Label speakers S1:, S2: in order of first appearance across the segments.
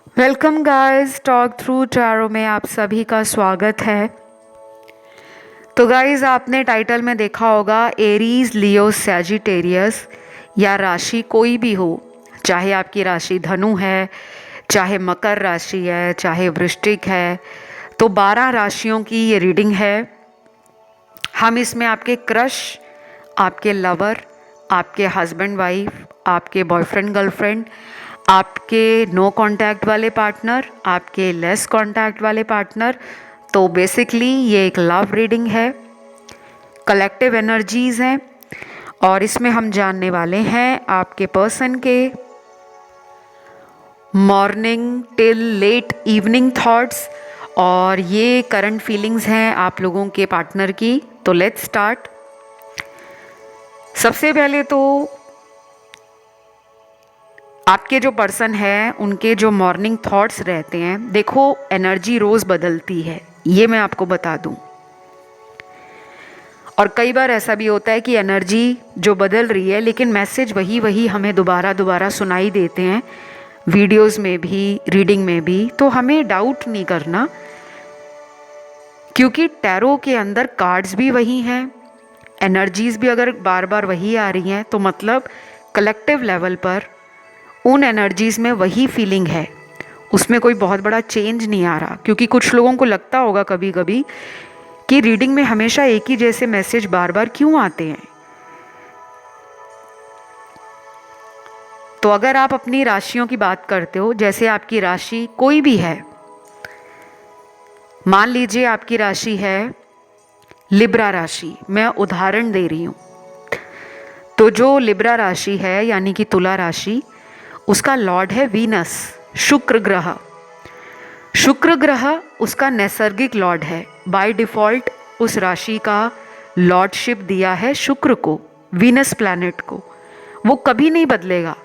S1: Welcome guys, talk through tarot में आप सभी का स्वागत है। तो गाइस, आपने टाइटल में देखा होगा एरीज, लियो, सैजिटेरियस या राशि कोई भी हो, चाहे आपकी राशि धनु है, चाहे मकर राशि है, चाहे वृश्चिक है, तो 12 राशियों की ये रीडिंग है। हम इसमें आपके क्रश, आपके लवर, आपके हस्बैंड वाइफ, आपके बॉयफ्रेंड गर्लफ्रेंड, आपके नो कांटेक्ट वाले पार्टनर, आपके लेस कांटेक्ट वाले पार्टनर, तो बेसिकली ये एक लव रीडिंग है, कलेक्टिव एनर्जीज हैं। और इसमें हम जानने वाले हैं आपके पर्सन के morning till late evening thoughts, और ये करंट फीलिंग्स हैं आप लोगों के पार्टनर की। तो लेट्स स्टार्ट। सबसे पहले तो आपके जो पर्सन है उनके जो मॉर्निंग थॉट्स रहते हैं, देखो एनर्जी रोज़ बदलती है, ये मैं आपको बता दूं। और कई बार ऐसा भी होता है कि एनर्जी जो बदल रही है लेकिन मैसेज वही वही हमें दोबारा दोबारा सुनाई देते हैं, वीडियोस में भी, रीडिंग में भी। तो हमें डाउट नहीं करना, क्योंकि टैरो के अंदर कार्ड्स भी वही हैं, एनर्जीज भी अगर बार बार वही आ रही हैं तो मतलब कलेक्टिव लेवल पर उन एनर्जीज में वही फीलिंग है, उसमें कोई बहुत बड़ा चेंज नहीं आ रहा। क्योंकि कुछ लोगों को लगता होगा कभी कभी कि रीडिंग में हमेशा एक ही जैसे मैसेज बार बार क्यों आते हैं। तो अगर आप अपनी राशियों की बात करते हो, जैसे आपकी राशि कोई भी है, मान लीजिए आपकी राशि है लिब्रा राशि, मैं उदाहरण दे रही हूँ। तो जो लिब्रा राशि है यानी कि तुला राशि, उसका लॉर्ड है वीनस, शुक्र ग्रह। शुक्र ग्रह उसका नैसर्गिक लॉर्ड है। बाय डिफॉल्ट उस राशि का लॉर्डशिप दिया है शुक्र को, वीनस प्लैनेट को। वो कभी नहीं बदलेगा,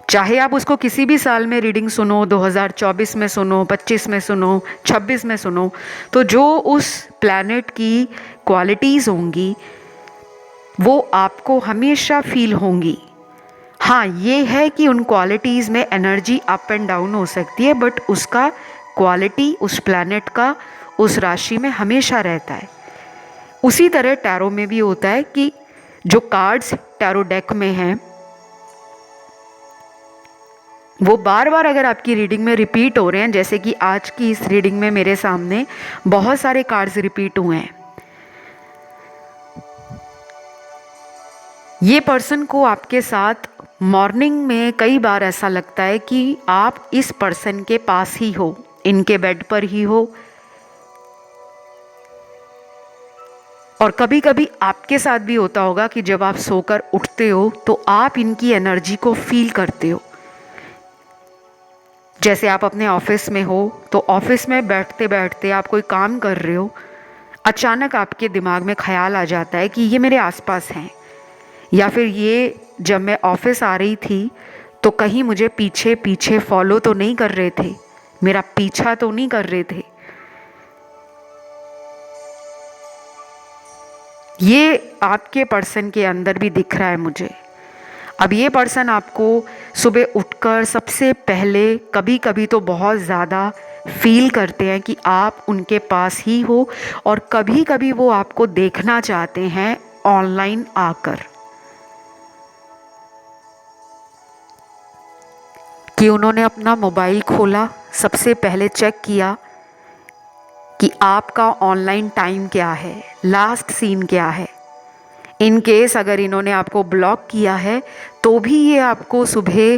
S1: चाहे आप उसको किसी भी साल में रीडिंग सुनो, 2024 में सुनो, 25 में सुनो, 26 में सुनो, तो जो उस प्लैनेट की क्वालिटीज़ होंगी वो आपको हमेशा फील होंगी। हाँ, ये है कि उन क्वालिटीज़ में एनर्जी अप एंड डाउन हो सकती है, बट उसका क्वालिटी उस प्लैनेट का उस राशि में हमेशा रहता है। उसी तरह टैरो में भी होता है कि जो कार्ड्स टैरो डेक में हैं वो बार बार अगर आपकी रीडिंग में रिपीट हो रहे हैं, जैसे कि आज की इस रीडिंग में मेरे सामने बहुत सारे कार्ड्स रिपीट हुए हैं, ये पर्सन को आपके साथ मॉर्निंग में कई बार ऐसा लगता है कि आप इस पर्सन के पास ही हो, इनके बेड पर ही हो। और कभी कभी आपके साथ भी होता होगा कि जब आप सोकर उठते हो तो आप इनकी एनर्जी को फील करते हो। जैसे आप अपने ऑफिस में हो तो ऑफिस में बैठते बैठते आप कोई काम कर रहे हो, अचानक आपके दिमाग में ख्याल आ जाता है कि ये मेरे आसपास हैं, या फिर ये जब मैं ऑफिस आ रही थी तो कहीं मुझे पीछे पीछे फॉलो तो नहीं कर रहे थे, मेरा पीछा तो नहीं कर रहे थे। ये आपके पर्सन के अंदर भी दिख रहा है मुझे। अब ये पर्सन आपको सुबह उठकर सबसे पहले कभी कभी तो बहुत ज़्यादा फील करते हैं कि आप उनके पास ही हो, और कभी कभी वो आपको देखना चाहते हैं ऑनलाइन आकर, कि उन्होंने अपना मोबाइल खोला, सबसे पहले चेक किया कि आपका ऑनलाइन टाइम क्या है, लास्ट सीन क्या है। इन केस अगर इन्होंने आपको ब्लॉक किया है तो भी ये आपको सुबह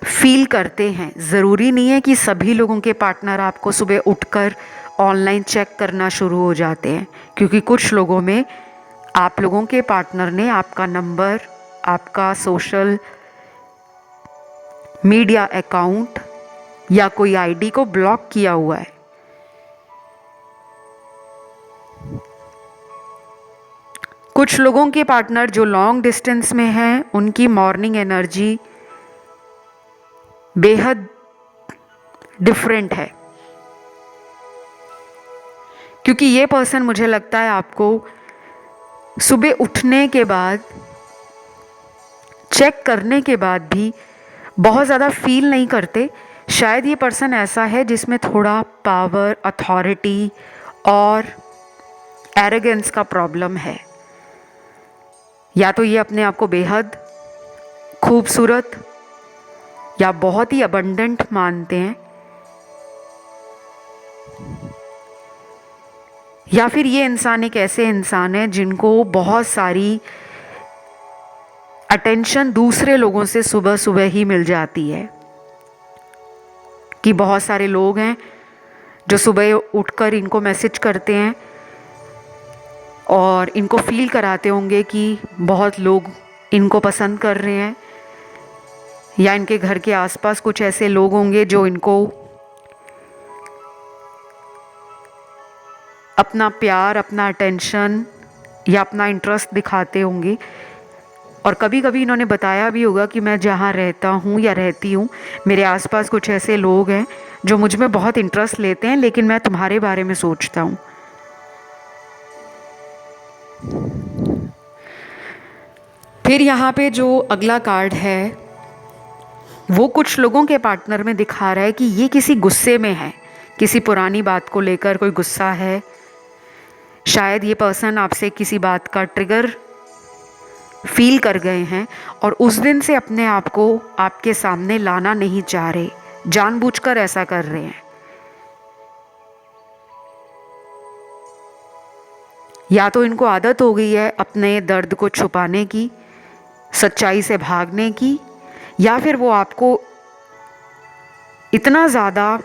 S1: फील करते हैं। ज़रूरी नहीं है कि सभी लोगों के पार्टनर आपको सुबह उठकर ऑनलाइन चेक करना शुरू हो जाते हैं, क्योंकि कुछ लोगों में आप लोगों के पार्टनर ने आपका नंबर, आपका सोशल मीडिया अकाउंट या कोई आईडी को ब्लॉक किया हुआ है। कुछ लोगों के पार्टनर जो लॉन्ग डिस्टेंस में हैं उनकी मॉर्निंग एनर्जी बेहद डिफरेंट है, क्योंकि ये पर्सन मुझे लगता है आपको सुबह उठने के बाद, चेक करने के बाद भी बहुत ज़्यादा फील नहीं करते। शायद ये पर्सन ऐसा है जिसमें थोड़ा पावर, अथॉरिटी और एरोगेंस का प्रॉब्लम है। या तो ये अपने आप को बेहद खूबसूरत या बहुत ही अबंडेंट मानते हैं, या फिर ये इंसान एक ऐसे इंसान है जिनको बहुत सारी अटेंशन दूसरे लोगों से सुबह सुबह ही मिल जाती है। कि बहुत सारे लोग हैं जो सुबह उठकर इनको मैसेज करते हैं और इनको फील कराते होंगे कि बहुत लोग इनको पसंद कर रहे हैं, या इनके घर के आसपास कुछ ऐसे लोग होंगे जो इनको अपना प्यार, अपना अटेंशन या अपना इंटरेस्ट दिखाते होंगे। और कभी कभी इन्होंने बताया भी होगा कि मैं जहाँ रहता हूँ या रहती हूँ, मेरे आसपास कुछ ऐसे लोग हैं जो मुझ में बहुत इंटरेस्ट लेते हैं, लेकिन मैं तुम्हारे बारे में सोचता हूँ। फिर यहाँ पे जो अगला कार्ड है वो कुछ लोगों के पार्टनर में दिखा रहा है कि ये किसी गुस्से में है, किसी पुरानी बात को लेकर कोई गुस्सा है। शायद ये पर्सन आपसे किसी बात का ट्रिगर फील कर गए हैं और उस दिन से अपने आप को आपके सामने लाना नहीं चाह रहे, जानबूझकर ऐसा कर रहे हैं। या तो इनको आदत हो गई है अपने दर्द को छुपाने की, सच्चाई से भागने की, या फिर वो आपको इतना ज़्यादा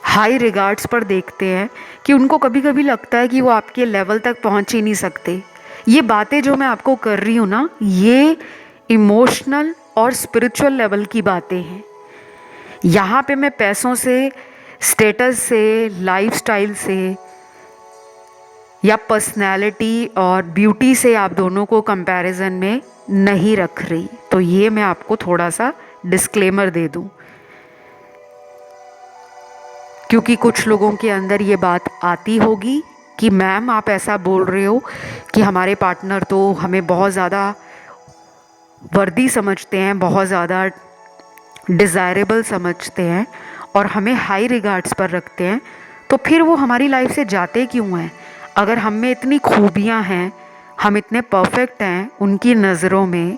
S1: हाई रिगार्ड्स पर देखते हैं कि उनको कभी कभी लगता है कि वो आपके लेवल तक पहुंच ही नहीं सकते। ये बातें जो मैं आपको कर रही हूँ ना, ये इमोशनल और स्पिरिचुअल लेवल की बातें हैं। यहाँ पे मैं पैसों से, स्टेटस से, लाइफस्टाइल से या पर्सनैलिटी और ब्यूटी से आप दोनों को कंपैरिजन में नहीं रख रही। तो ये मैं आपको थोड़ा सा डिस्क्लेमर दे दूँ, क्योंकि कुछ लोगों के अंदर ये बात आती होगी कि मैम आप ऐसा बोल रहे हो कि हमारे पार्टनर तो हमें बहुत ज़्यादा वर्दी समझते हैं, बहुत ज़्यादा डिज़ायरेबल समझते हैं और हमें हाई रिगार्ड्स पर रखते हैं, तो फिर वो हमारी लाइफ से जाते क्यों हैं? अगर हम में इतनी खूबियाँ हैं, हम इतने परफेक्ट हैं उनकी नज़रों में,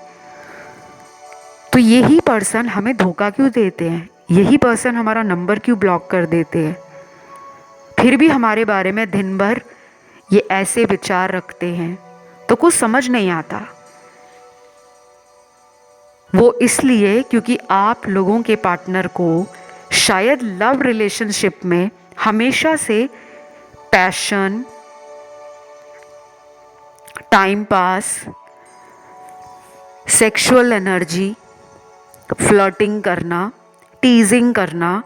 S1: तो यही पर्सन हमें धोखा क्यों देते हैं? यही पर्सन हमारा नंबर क्यों ब्लॉक कर देते हैं? फिर भी हमारे बारे में दिन भर ये ऐसे विचार रखते हैं, तो कुछ समझ नहीं आता। वो इसलिए क्योंकि आप लोगों के पार्टनर को शायद लव रिलेशनशिप में हमेशा से passion, time pass, sexual energy, flirting करना, टीजिंग करना,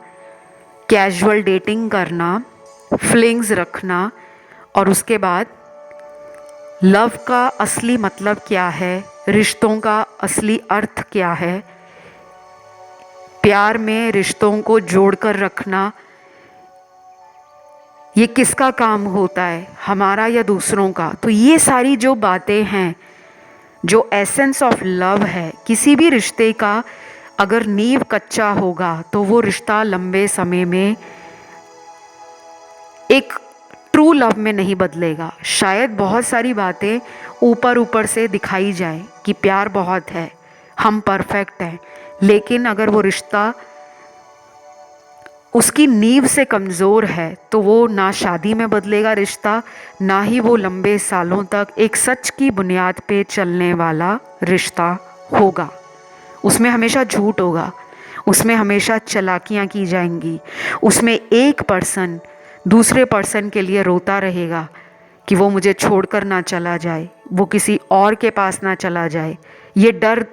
S1: कैजुअल डेटिंग करना, फीलिंग्स रखना, और उसके बाद लव का असली मतलब क्या है, रिश्तों का असली अर्थ क्या है, प्यार में रिश्तों को जोड़कर रखना, ये किसका काम होता है, हमारा या दूसरों का। तो ये सारी जो बातें हैं, जो एसेंस ऑफ लव है, किसी भी रिश्ते का अगर नींव कच्चा होगा तो वो रिश्ता लंबे समय में एक ट्रू लव में नहीं बदलेगा। शायद बहुत सारी बातें ऊपर ऊपर से दिखाई जाए कि प्यार बहुत है, हम परफेक्ट हैं, लेकिन अगर वो रिश्ता उसकी नींव से कमज़ोर है तो वो ना शादी में बदलेगा रिश्ता, ना ही वो लंबे सालों तक एक सच की बुनियाद पे चलने वाला रिश्ता होगा। उसमें हमेशा झूठ होगा, उसमें हमेशा चालाकियाँ की जाएंगी, उसमें एक पर्सन दूसरे पर्सन के लिए रोता रहेगा कि वो मुझे छोड़कर ना चला जाए, वो किसी और के पास ना चला जाए। ये डर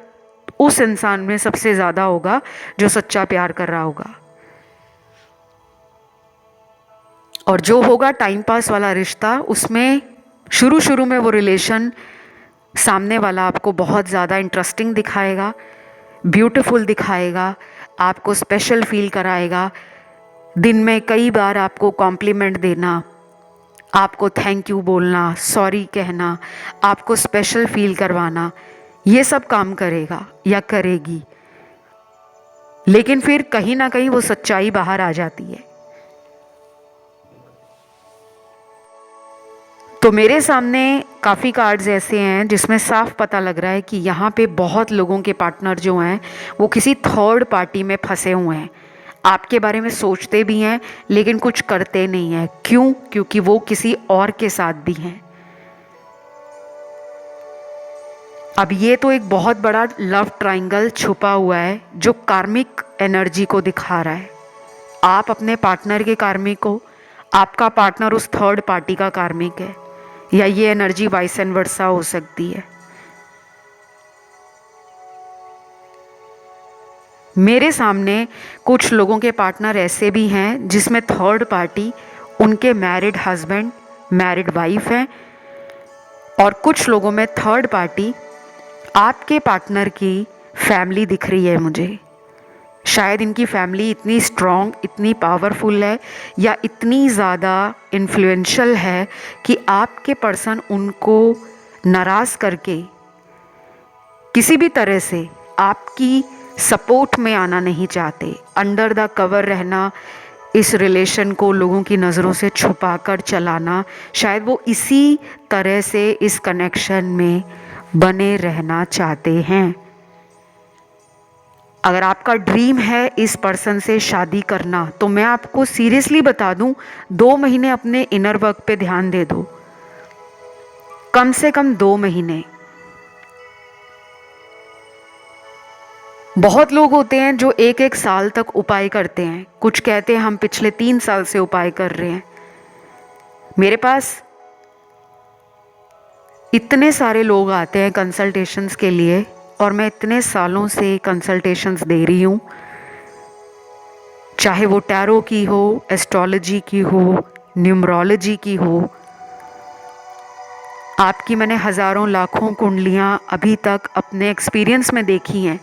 S1: उस इंसान में सबसे ज़्यादा होगा जो सच्चा प्यार कर रहा होगा। और जो होगा टाइम पास वाला रिश्ता, उसमें शुरू में वो रिलेशन सामने वाला आपको बहुत ज़्यादा इंटरेस्टिंग दिखाएगा, ब्यूटीफुल दिखाएगा, आपको स्पेशल फील कराएगा, दिन में कई बार आपको कॉम्प्लीमेंट देना, आपको थैंक यू बोलना, सॉरी कहना, आपको स्पेशल फील करवाना, ये सब काम करेगा या करेगी। लेकिन फिर कहीं ना कहीं वो सच्चाई बाहर आ जाती है। तो मेरे सामने काफ़ी कार्ड्स ऐसे हैं जिसमें साफ पता लग रहा है कि यहाँ पे बहुत लोगों के पार्टनर जो हैं वो किसी थर्ड पार्टी में फंसे हुए हैं। आपके बारे में सोचते भी हैं लेकिन कुछ करते नहीं हैं। क्यों? क्योंकि वो किसी और के साथ भी हैं। अब ये तो एक बहुत बड़ा लव ट्रायंगल छुपा हुआ है जो कार्मिक एनर्जी को दिखा रहा है। आप अपने पार्टनर के कार्मिक हो, आपका पार्टनर उस थर्ड पार्टी का कार्मिक है, या ये एनर्जी वाइस एंड वर्सा हो सकती है। मेरे सामने कुछ लोगों के पार्टनर ऐसे भी हैं जिसमें थर्ड पार्टी उनके मैरिड हस्बैंड, मैरिड वाइफ हैं, और कुछ लोगों में थर्ड पार्टी आपके पार्टनर की फैमिली दिख रही है मुझे। शायद इनकी फैमिली इतनी स्ट्रॉन्ग, इतनी पावरफुल है या इतनी ज़्यादा इन्फ्लुएंशियल है कि आपके पर्सन उनको नाराज़ करके किसी भी तरह से आपकी सपोर्ट में आना नहीं चाहते। अंडर द कवर रहना, इस रिलेशन को लोगों की नज़रों से छुपा कर चलाना, शायद वो इसी तरह से इस कनेक्शन में बने रहना चाहते हैं। अगर आपका ड्रीम है इस पर्सन से शादी करना, तो मैं आपको सीरियसली बता दूं, 2 महीने अपने इनर वर्क पे ध्यान दे दो, कम से कम 2 महीने। बहुत लोग होते हैं जो 1-1 साल तक उपाय करते हैं। कुछ कहते हैं हम पिछले 3 साल से उपाय कर रहे हैं। मेरे पास इतने सारे लोग आते हैं कंसल्टेशंस के लिए, और मैं इतने सालों से कंसल्टेशंस दे रही हूँ, चाहे वो टैरो की हो, एस्ट्रोलॉजी की हो, न्यूमरोलॉजी की हो। आपकी मैंने हज़ारों लाखों कुंडलियाँ अभी तक अपने एक्सपीरियंस में देखी हैं।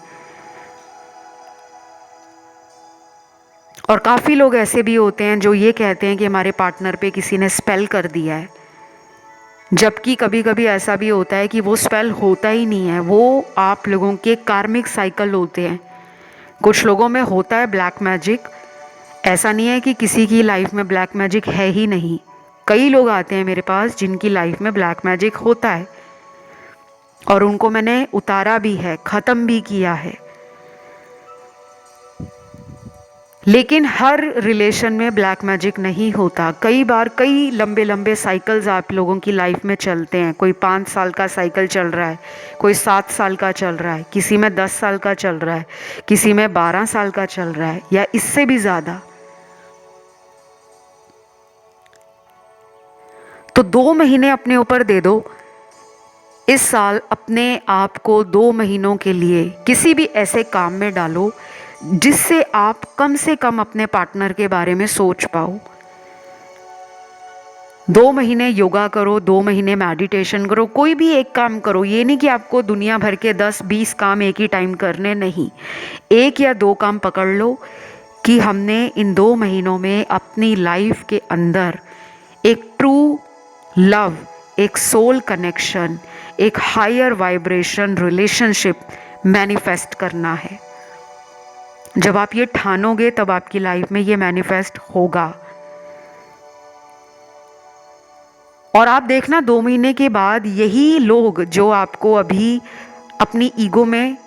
S1: और काफ़ी लोग ऐसे भी होते हैं जो ये कहते हैं कि हमारे पार्टनर पे किसी ने स्पेल कर दिया है, जबकि कभी कभी ऐसा भी होता है कि वो स्पेल होता ही नहीं है, वो आप लोगों के कार्मिक साइकिल होते हैं। कुछ लोगों में होता है ब्लैक मैजिक। ऐसा नहीं है कि किसी की लाइफ में ब्लैक मैजिक है ही नहीं। कई लोग आते हैं मेरे पास जिनकी लाइफ में ब्लैक मैजिक होता है, और उनको मैंने उतारा भी है, ख़त्म भी किया है। लेकिन हर रिलेशन में ब्लैक मैजिक नहीं होता। कई बार कई लंबे लंबे साइकिल्स आप लोगों की लाइफ में चलते हैं। कोई 5 साल का साइकिल चल रहा है, कोई 7 साल का चल रहा है, किसी में 10 साल का चल रहा है, किसी में 12 साल का चल रहा है, या इससे भी ज़्यादा। तो 2 महीने अपने ऊपर दे दो। इस साल अपने आप को 2 महीनों के लिए किसी भी ऐसे काम में डालो जिससे आप कम से कम अपने पार्टनर के बारे में सोच पाओ। 2 महीने योगा करो, 2 महीने मेडिटेशन करो, कोई भी एक काम करो। ये नहीं कि आपको दुनिया भर के 10-20 काम एक ही टाइम करने, नहीं। 1 या 2 काम पकड़ लो कि हमने इन 2 महीनों में अपनी लाइफ के अंदर एक ट्रू लव, एक सोल कनेक्शन, एक हायर वाइब्रेशन रिलेशनशिप मैनिफेस्ट करना है। जब आप ये ठानोगे तब आपकी लाइफ में ये मैनिफेस्ट होगा। और आप देखना 2 महीने के बाद यही लोग जो आपको अभी अपनी ईगो में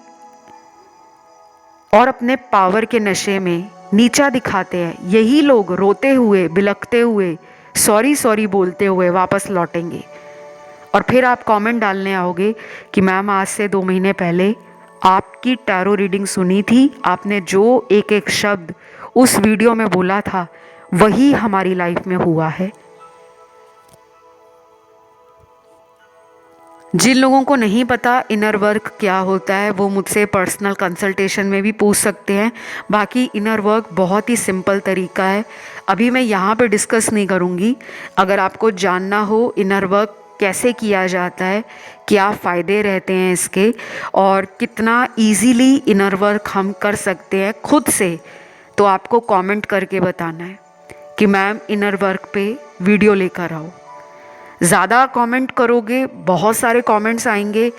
S1: और अपने पावर के नशे में नीचा दिखाते हैं, यही लोग रोते हुए, बिलखते हुए, सॉरी सॉरी बोलते हुए वापस लौटेंगे। और फिर आप कमेंट डालने आओगे कि मैम आज से 2 महीने पहले आपकी टैरो रीडिंग सुनी थी, आपने जो एक एक शब्द उस वीडियो में बोला था वही हमारी लाइफ में हुआ है। जिन लोगों को नहीं पता इनर वर्क क्या होता है वो मुझसे पर्सनल कंसल्टेशन में भी पूछ सकते हैं। बाकी इनर वर्क बहुत ही सिंपल तरीका है, अभी मैं यहाँ पे डिस्कस नहीं करूँगी। अगर आपको जानना हो इनर वर्क कैसे किया जाता है, क्या फ़ायदे रहते हैं इसके, और कितना इजीली इनर वर्क हम कर सकते हैं खुद से, तो आपको कमेंट करके बताना है कि मैम इनर वर्क पे वीडियो लेकर आओ। ज़्यादा कमेंट करोगे, बहुत सारे कमेंट्स आएंगे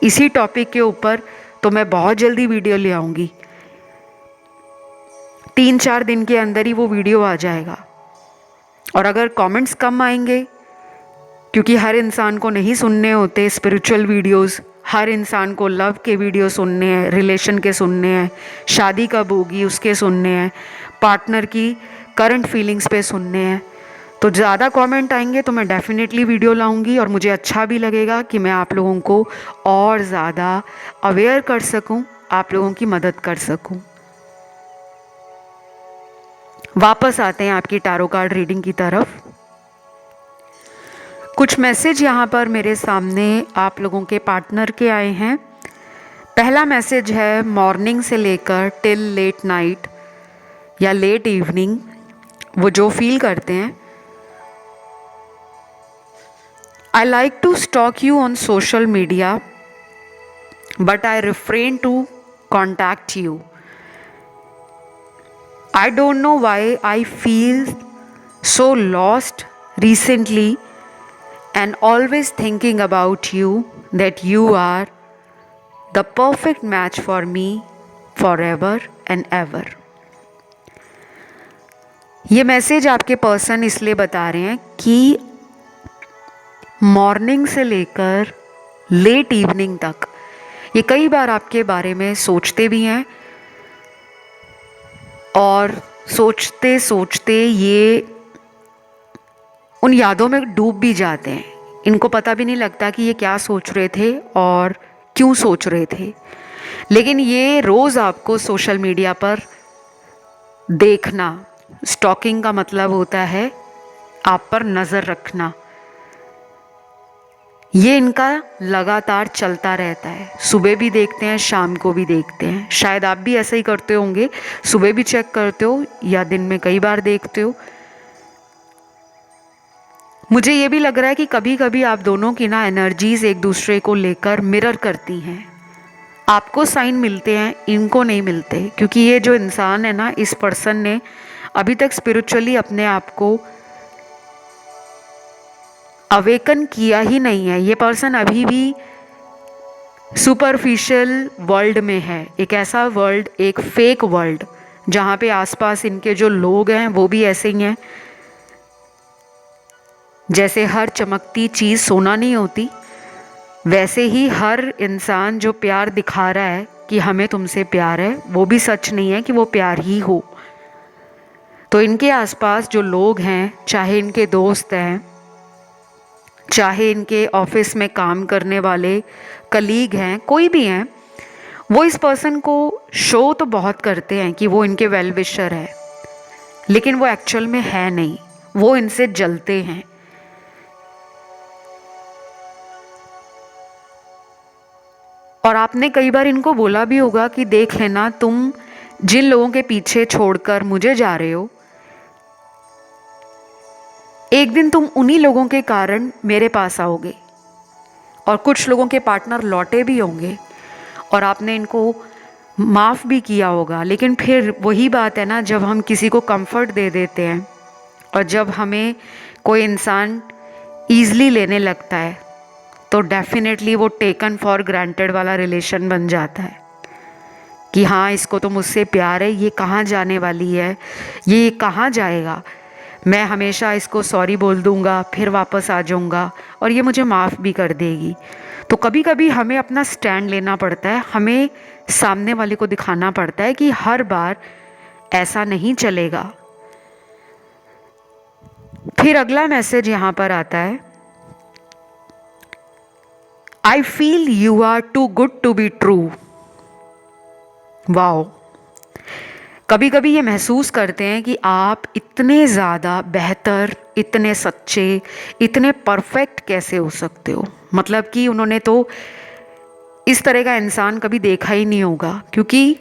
S1: इसी टॉपिक के ऊपर, तो मैं बहुत जल्दी वीडियो ले आऊँगी। 3-4 दिन के अंदर ही वो वीडियो आ जाएगा। और अगर कमेंट्स कम आएंगे, क्योंकि हर इंसान को नहीं सुनने होते स्पिरिचुअल वीडियोस, हर इंसान को लव के वीडियो सुनने हैं, रिलेशन के सुनने हैं, शादी कब होगी उसके सुनने हैं, पार्टनर की करंट फीलिंग्स पे सुनने हैं, तो ज़्यादा कमेंट आएंगे तो मैं डेफिनेटली वीडियो लाऊंगी। और मुझे अच्छा भी लगेगा कि मैं आप लोगों को और ज़्यादा अवेयर कर सकूं, आप लोगों की मदद कर सकूं। वापस आते हैं आपकी टैरो कार्ड रीडिंग की तरफ। कुछ मैसेज यहाँ पर मेरे सामने आप लोगों के पार्टनर के आए हैं। पहला मैसेज है मॉर्निंग से लेकर टिल लेट नाइट या लेट इवनिंग वो जो फील करते हैं। I like to stalk you on social media, but I refrain to contact you. I don't know why I feel so lost recently and always thinking about you, that you are the perfect match for me forever and ever. ये message आपके person इसलिए बता रहे हैं कि morning से लेकर late evening तक ये कई बार आपके बारे में सोचते भी हैं और सोचते सोचते ये उन यादों में डूब भी जाते हैं। इनको पता भी नहीं लगता कि ये क्या सोच रहे थे और क्यों सोच रहे थे, लेकिन ये रोज़ आपको सोशल मीडिया पर देखना, स्टॉकिंग का मतलब होता है आप पर नज़र रखना, ये इनका लगातार चलता रहता है। सुबह भी देखते हैं, शाम को भी देखते हैं। शायद आप भी ऐसा ही करते होंगे, सुबह भी चेक करते हो या दिन में कई बार देखते हो। मुझे ये भी लग रहा है कि कभी कभी आप दोनों की ना एनर्जीज एक दूसरे को लेकर मिरर करती हैं। आपको साइन मिलते हैं, इनको नहीं मिलते, क्योंकि ये जो इंसान है ना, इस पर्सन ने अभी तक स्पिरिचुअली अपने आप को अवेकन किया ही नहीं है। ये पर्सन अभी भी सुपरफिशियल वर्ल्ड में है, एक ऐसा वर्ल्ड, एक फेक वर्ल्ड, जहाँ पे आसपास इनके जो लोग हैं वो भी ऐसे ही हैं। जैसे हर चमकती चीज़ सोना नहीं होती, वैसे ही हर इंसान जो प्यार दिखा रहा है कि हमें तुमसे प्यार है, वो भी सच नहीं है कि वो प्यार ही हो। तो इनके आसपास जो लोग हैं, चाहे इनके दोस्त हैं, चाहे इनके ऑफिस में काम करने वाले कलीग हैं, कोई भी हैं, वो इस पर्सन को शो तो बहुत करते हैं कि वो इनके वेल विशर है, लेकिन वो एक्चुअल में है नहीं, वो इनसे जलते हैं। और आपने कई बार इनको बोला भी होगा कि देख लेना, तुम जिन लोगों के पीछे छोड़कर मुझे जा रहे हो, एक दिन तुम उन्हीं लोगों के कारण मेरे पास आओगे। और कुछ लोगों के पार्टनर लौटे भी होंगे और आपने इनको माफ़ भी किया होगा, लेकिन फिर वही बात है ना, जब हम किसी को कंफर्ट दे देते हैं और जब हमें कोई इंसान ईज़िली लेने लगता है, तो डेफिनेटली वो टेकन फॉर ग्रांटेड वाला रिलेशन बन जाता है कि हाँ, इसको तो मुझसे प्यार है, ये कहाँ जाने वाली है, ये कहाँ जाएगा, मैं हमेशा इसको सॉरी बोल दूँगा, फिर वापस आ जाऊँगा और ये मुझे माफ़ भी कर देगी। तो कभी कभी हमें अपना स्टैंड लेना पड़ता है, हमें सामने वाले को दिखाना पड़ता है कि हर बार ऐसा नहीं चलेगा। फिर अगला मैसेज यहाँ पर आता है, I feel you are too good to be true. Wow, कभी कभी ये महसूस करते हैं कि आप इतने ज़्यादा बेहतर, इतने सच्चे, इतने परफेक्ट कैसे हो सकते हो। मतलब कि उन्होंने तो इस तरह का इंसान कभी देखा ही नहीं होगा, क्योंकि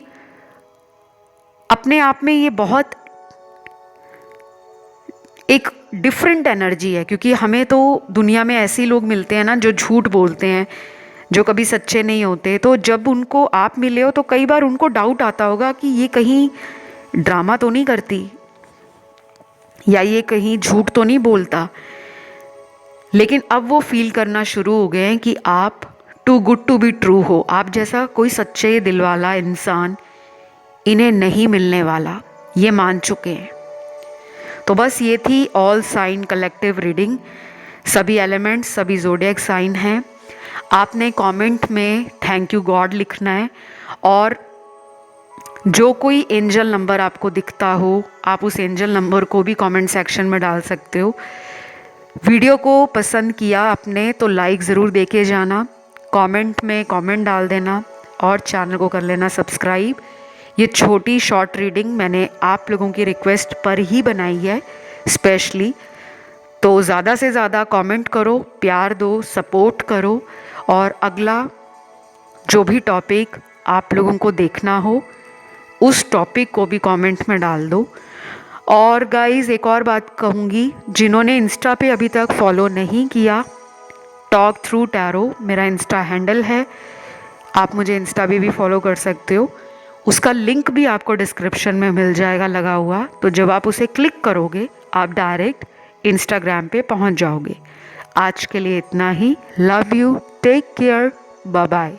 S1: अपने आप में ये बहुत एक डिफरेंट एनर्जी है। क्योंकि हमें तो दुनिया में ऐसे लोग मिलते हैं ना जो झूठ बोलते हैं, जो कभी सच्चे नहीं होते। तो जब उनको आप मिले हो तो कई बार उनको डाउट आता होगा कि ये कहीं ड्रामा तो नहीं करती या ये कहीं झूठ तो नहीं बोलता। लेकिन अब वो फील करना शुरू हो गए हैं कि आप too good to be true हो। आप जैसा कोई सच्चे दिल वाला इंसान इन्हें नहीं मिलने वाला, ये मान चुके हैं। तो बस ये थी ऑल साइन कलेक्टिव रीडिंग। सभी एलिमेंट्स, सभी ज़ोडिएक साइन हैं। आपने कमेंट में थैंक यू गॉड लिखना है, और जो कोई एंजल नंबर आपको दिखता हो आप उस एंजल नंबर को भी कमेंट सेक्शन में डाल सकते हो। वीडियो को पसंद किया आपने तो लाइक ज़रूर दे के जाना, कमेंट में कमेंट डाल देना, और चैनल को कर लेना सब्सक्राइब। ये छोटी शॉर्ट रीडिंग मैंने आप लोगों की रिक्वेस्ट पर ही बनाई है स्पेशली। तो ज़्यादा से ज़्यादा कमेंट करो, प्यार दो, सपोर्ट करो, और अगला जो भी टॉपिक आप लोगों को देखना हो उस टॉपिक को भी कमेंट में डाल दो। और गाइज़ एक और बात कहूँगी, जिन्होंने इंस्टा पे अभी तक फॉलो नहीं किया, टॉक थ्रू टैरो मेरा इंस्टा हैंडल है, आप मुझे इंस्टा पे भी फॉलो कर सकते हो। उसका लिंक भी आपको डिस्क्रिप्शन में मिल जाएगा लगा हुआ। तो जब आप उसे क्लिक करोगे आप डायरेक्ट इंस्टाग्राम पे पहुंच जाओगे। आज के लिए इतना ही। Love you, take care, bye bye.